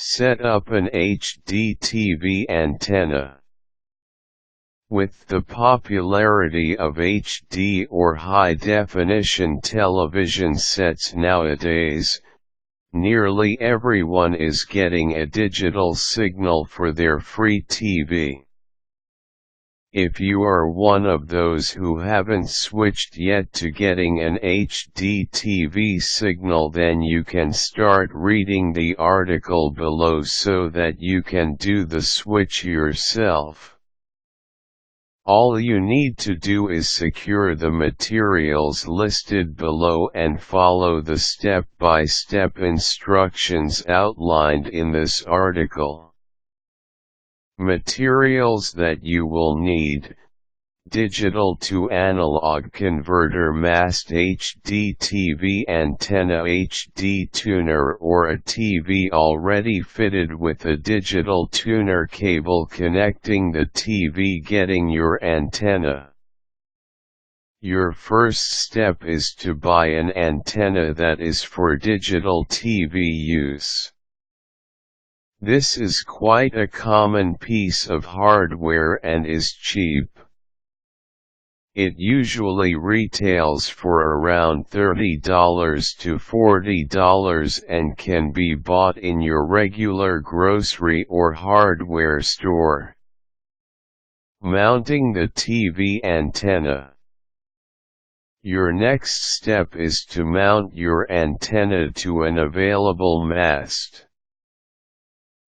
Set up an HDTV antenna. With the popularity of HD or high-definition television sets nowadays, nearly everyone is getting a digital signal for their free TV. If you are one of those who haven't switched yet to getting an HD TV signal, then you can start reading the article below so that you can do the switch yourself. All you need to do is secure the materials listed below and follow the step-by-step instructions outlined in this article. Materials that you will need: digital to analog converter, Mast HDTV antenna, HD tuner or a TV already fitted with a digital tuner cable connecting the TV, getting your antenna. Your first step is to buy an antenna that is for digital TV use. This is quite a common piece of hardware and is cheap. It usually retails for around $30 to $40 and can be bought in your regular grocery or hardware store. Mounting the TV antenna. Your next step is to mount your antenna to an available mast.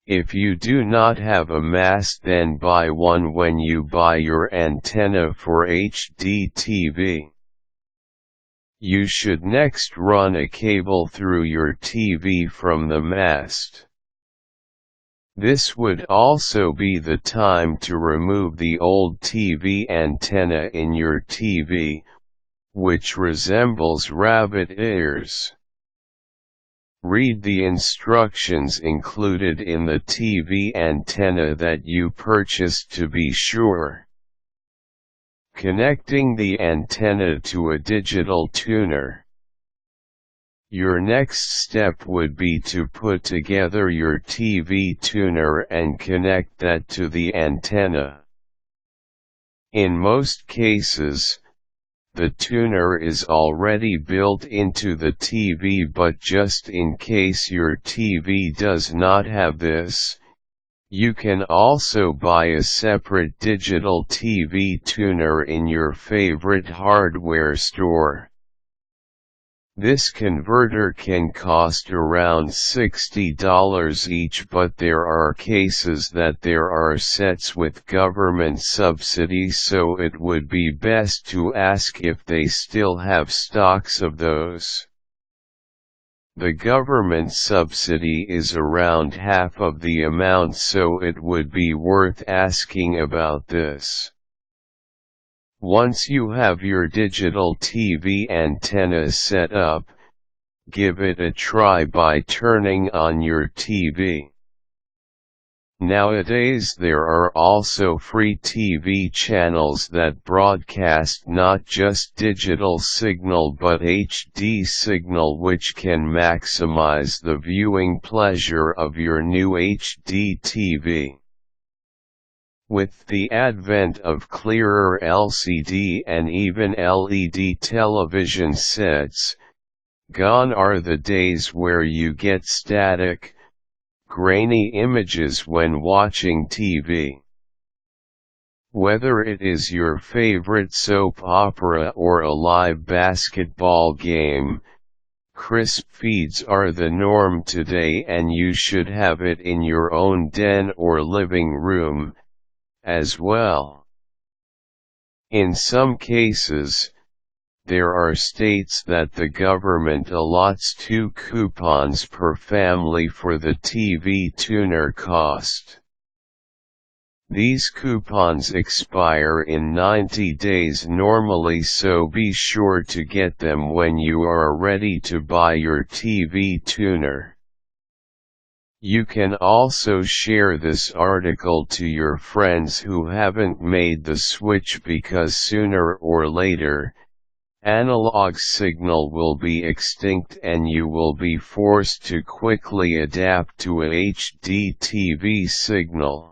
If you do not have a mast, then buy one when you buy your antenna for HDTV. You should next run a cable through your TV from the mast. This would also be the time to remove the old TV antenna in your TV, which resembles rabbit ears. Read the instructions included in the TV antenna that you purchased to be sure. Connecting the antenna to a digital tuner. Your next step would be to put together your TV tuner and connect that to the antenna. In most cases, the tuner is already built into the TV, but just in case your TV does not have this, you can also buy a separate digital TV tuner in your favorite hardware store. This converter can cost around $60 each, but there are cases that there are sets with government subsidy, so it would be best to ask if they still have stocks of those. The government subsidy is around half of the amount, so it would be worth asking about this. Once you have your digital TV antenna set up, give it a try by turning on your TV. Nowadays there are also free TV channels that broadcast not just digital signal but HD signal, which can maximize the viewing pleasure of your new HD TV. With the advent of clearer LCD and even LED television sets, gone are the days where you get static, grainy images when watching TV. Whether it is your favorite soap opera or a live basketball game, crisp feeds are the norm today, and you should have it in your own den or living room as well. In some cases, there are states that the government allots 2 coupons per family for the TV tuner cost. These coupons expire in 90 days normally, so be sure to get them when you are ready to buy your TV tuner. You can also share this article to your friends who haven't made the switch, because sooner or later, Analog signal will be extinct and you will be forced to quickly adapt to a HDTV signal.